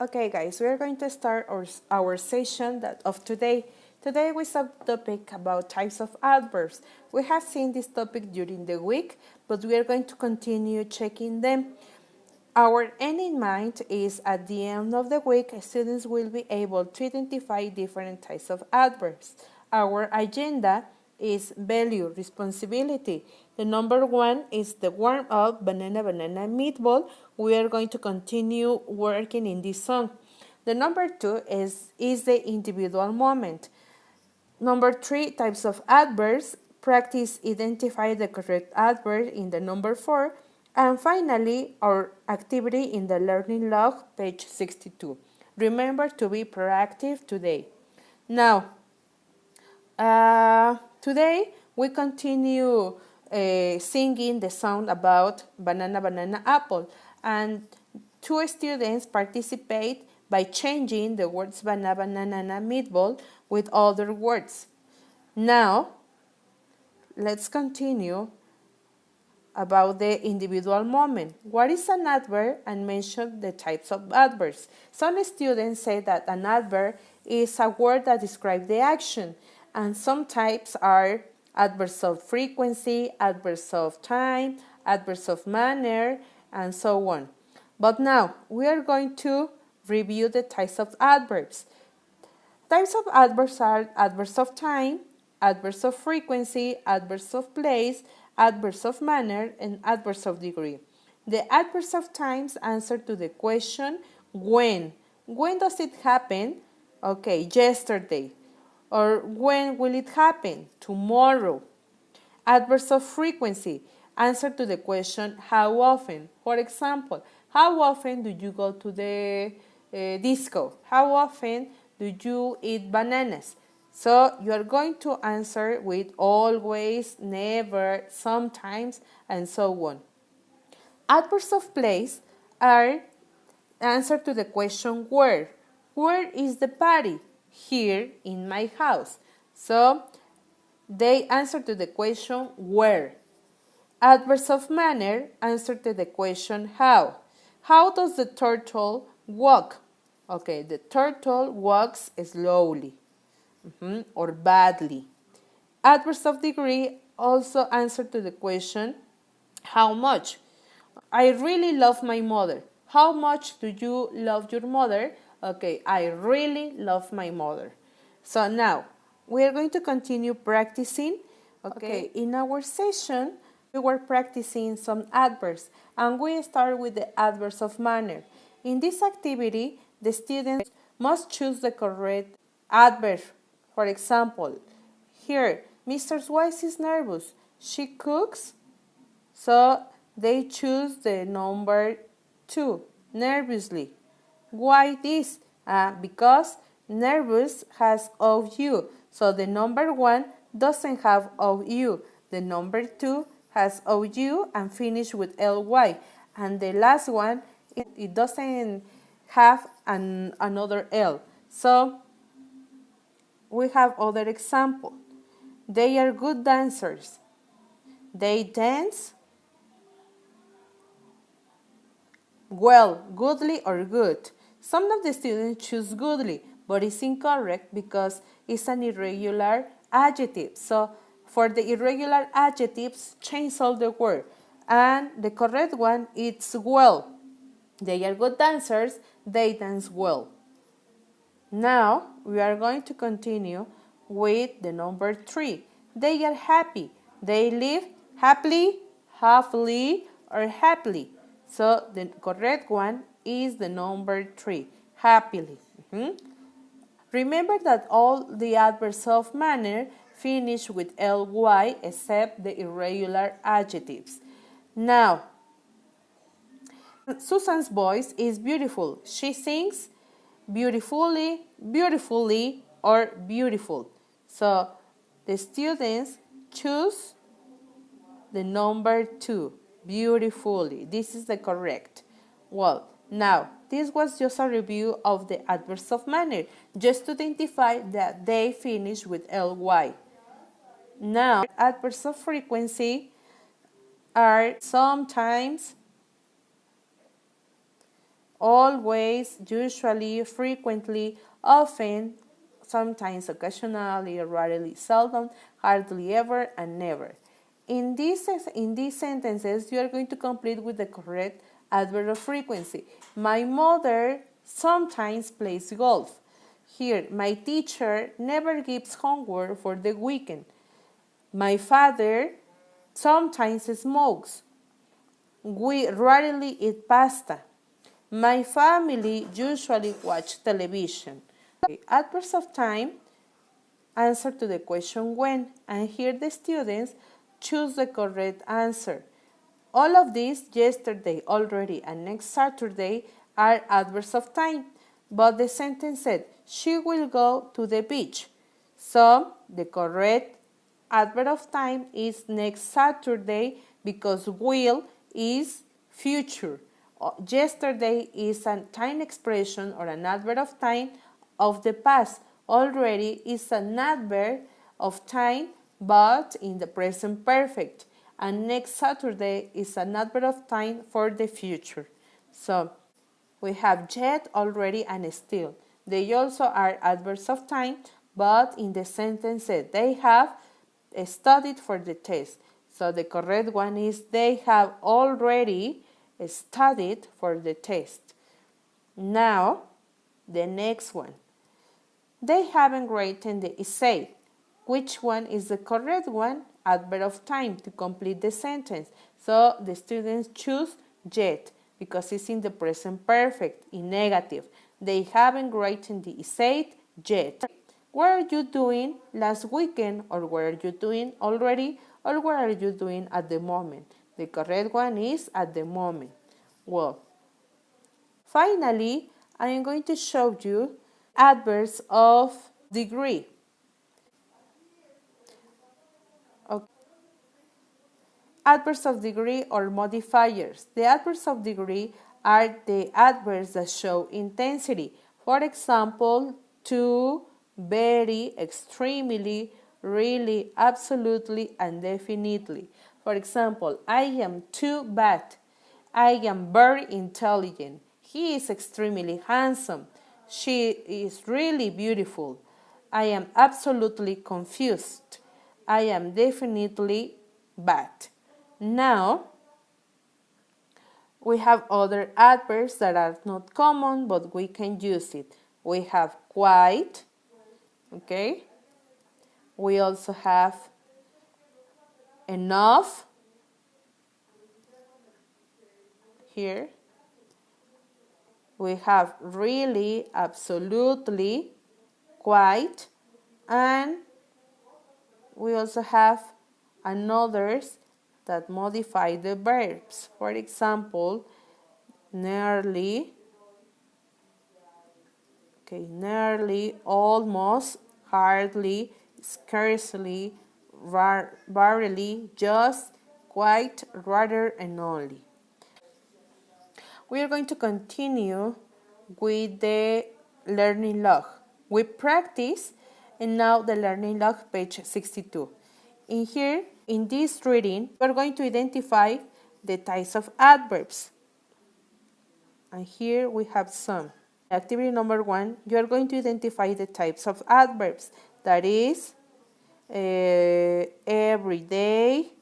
Okay, guys, we are going to start our session of today. Today we have a topic about types of adverbs. We have seen this topic during the week, but we are going to continue checking them. Our end in mind is at the end of the week, students will be able to identify different types of adverbs. Our agenda is value, responsibility. The number one is the warm up, banana, banana, meatball. We are going to continue working in this song. The number two is the individual moment. Number three, types of adverbs. Practice identify the correct adverb in the number four. And finally, our activity in the learning log, page 62. Remember to be proactive today. Now, today we continue singing the song about banana, banana, apple. And two students participate by changing the words banana, banana, meatball with other words. Now, let's continue about the individual moment. What is an adverb? And mention the types of adverbs. Some students say that an adverb is a word that describes the action, and some types are adverbs of frequency, adverbs of time, adverbs of manner, and so on. But now we are going to review the types of adverbs. Types of adverbs are adverbs of time, adverbs of frequency, adverbs of place, adverbs of manner, and adverbs of degree. The adverbs of times answer to the question when. When does it happen? Okay, yesterday. Or when will it happen? Tomorrow. Adverbs of frequency answer to the question how often. For example, how often do you go to the disco? How often do you eat bananas? So you are going to answer with always, never, sometimes, and so on. Adverbs of place are answer to the question where. Where is the party? Here in my house. So they answer to the question where. Adverbs of manner answer to the question how. How does the turtle walk? Okay, the turtle walks slowly or badly. Adverbs of degree also answer to the question how much. I really love my mother. How much do you love your mother? Okay, I really love my mother. So now we are going to continue practicing. Okay, in our session, we were practicing some adverbs, and we start with the adverbs of manner. In this activity, the students must choose the correct adverb. For example, here, Mr. Weiss is nervous. She cooks. So they choose the number 2, nervously. Why this? Because nervous has OU. So the number 1 doesn't have OU. The number 2 has OU and finish with LY. And the last one, it doesn't have another L. So we have other example. They are good dancers. They dance well, goodly or good. Some of the students choose goodly, but it's incorrect because it's an irregular adjective. So for the irregular adjectives, change all the word. And the correct one is well. They are good dancers, they dance well. Now we are going to continue with the number 3. They are happy. They live happily, happily, or happily. So the correct one is the number 3, happily. Remember that all the adverbs of manner finish with ly except the irregular adjectives. Now, Susan's voice is beautiful. She sings beautifully, beautifully, or beautiful. So the students choose the number 2, beautifully. This is the correct. Well, now, this was just a review of the adverbs of manner, just to identify that they finish with ly. Now, adverbs of frequency are sometimes, always, usually, frequently, often, sometimes, occasionally, rarely, seldom, hardly ever, and never. In these sentences, you are going to complete with the correct adverb of frequency. My mother sometimes plays golf. Here, my teacher never gives homework for the weekend. My father sometimes smokes. We rarely eat pasta. My family usually watch television. Adverbs of time answer to the question when, and here the students choose the correct answer. All of these, yesterday, already, and next Saturday, are adverbs of time, but the sentence said, she will go to the beach. So, the correct adverb of time is next Saturday because will is future. Yesterday is a time expression or an adverb of time of the past. Already is an adverb of time but in the present perfect. And next Saturday is an adverb of time for the future. So we have yet, already, and still. They also are adverbs of time, but in the sentence they have studied for the test. So the correct one is they have already studied for the test. Now, the next one. They haven't written the essay. Which one is the correct one? Adverb of time to complete the sentence. So the students choose yet because it's in the present perfect, in negative. They haven't written the essay yet. What are you doing last weekend, or what are you doing already, or what are you doing at the moment? The correct one is at the moment. Well, finally, I am going to show you adverbs of degree. Okay. Adverbs of degree or modifiers. The adverbs of degree are the adverbs that show intensity. For example, to, very, extremely, really, absolutely, and definitely. For example, I am too bad. I am very intelligent. He is extremely handsome. She is really beautiful. I am absolutely confused. I am definitely bad. Now, we have other adverbs that are not common, but we can use it. We have quite, okay? We also have enough, here. We have really, absolutely, quite, and we also have another's that modify the verbs. For example, nearly, okay, nearly, almost, hardly, scarcely, barely, just, quite, rather, and only. We are going to continue with the learning log. We practice, and now the learning log, page 62. In here, in this reading, we are going to identify the types of adverbs. And here we have some. Activity number 1, you are going to identify the types of adverbs. That is, every day,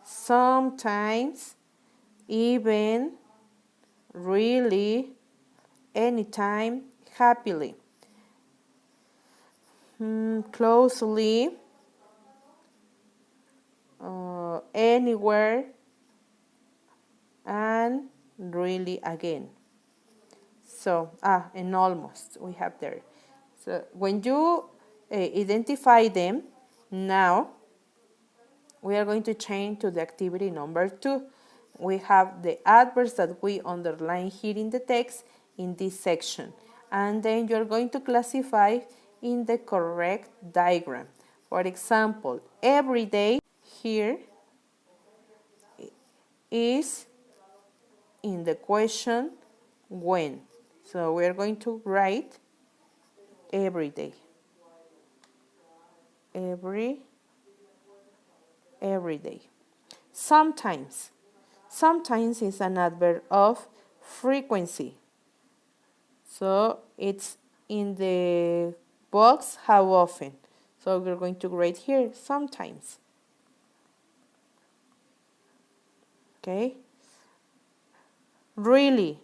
sometimes, even, really, anytime, happily. Closely, anywhere, and really again. So, and almost we have there. So when you identify them, now we are going to change to the activity number 2. We have the adverbs that we underline here in the text in this section. And then you're going to classify in the correct diagram. For example, every day here is in the question when. So we're going to write every day. Every day. Sometimes. Sometimes is an adverb of frequency. So it's in the box how often. So we're going to write here sometimes. Okay. Really.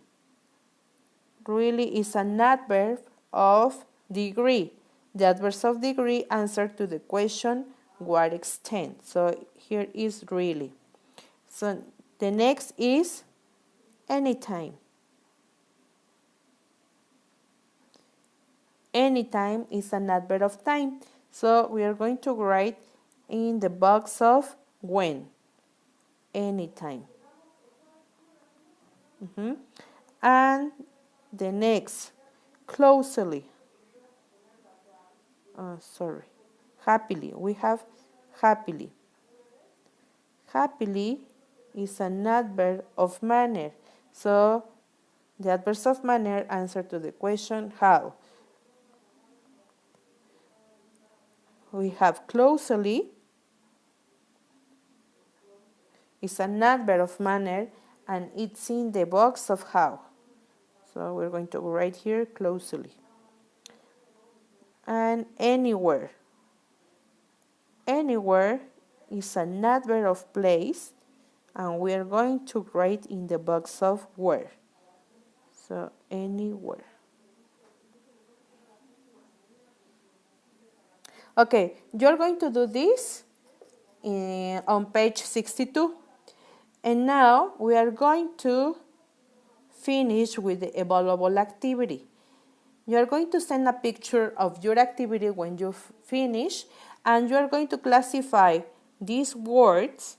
Really is an adverb of degree. The adverbs of degree answer to the question what extent. So here is really. So the next is anytime. Anytime is an adverb of time. So we are going to write in the box of when. Anytime. And the next, closely. Happily. We have happily. Happily is an adverb of manner. So the adverbs of manner answer to the question how. We have closely is an adverb of manner and it's in the box of how. So we're going to write here closely. And anywhere. Anywhere is an adverb of place and we are going to write in the box of where. So anywhere. Okay, you're going to do this on page 62. And now we are going to finish with the evaluable activity. You are going to send a picture of your activity when you finish, and you are going to classify these words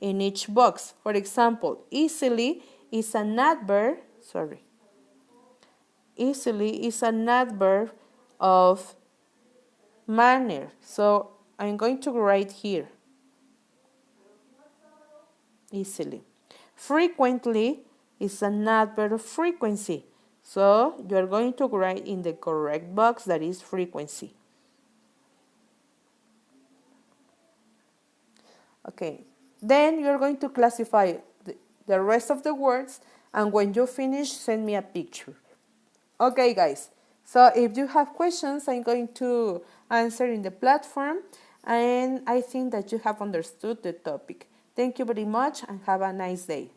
in each box. For example, easily is an adverb, easily is an adverb of manner. So I'm going to write here, easily. Frequently is an adverb of frequency. So you're going to write in the correct box that is frequency. Okay, then you're going to classify the rest of the words, and when you finish, send me a picture. Okay, guys, so if you have questions, I'm going to answer in the platform, and I think that you have understood the topic. Thank you very much and have a nice day.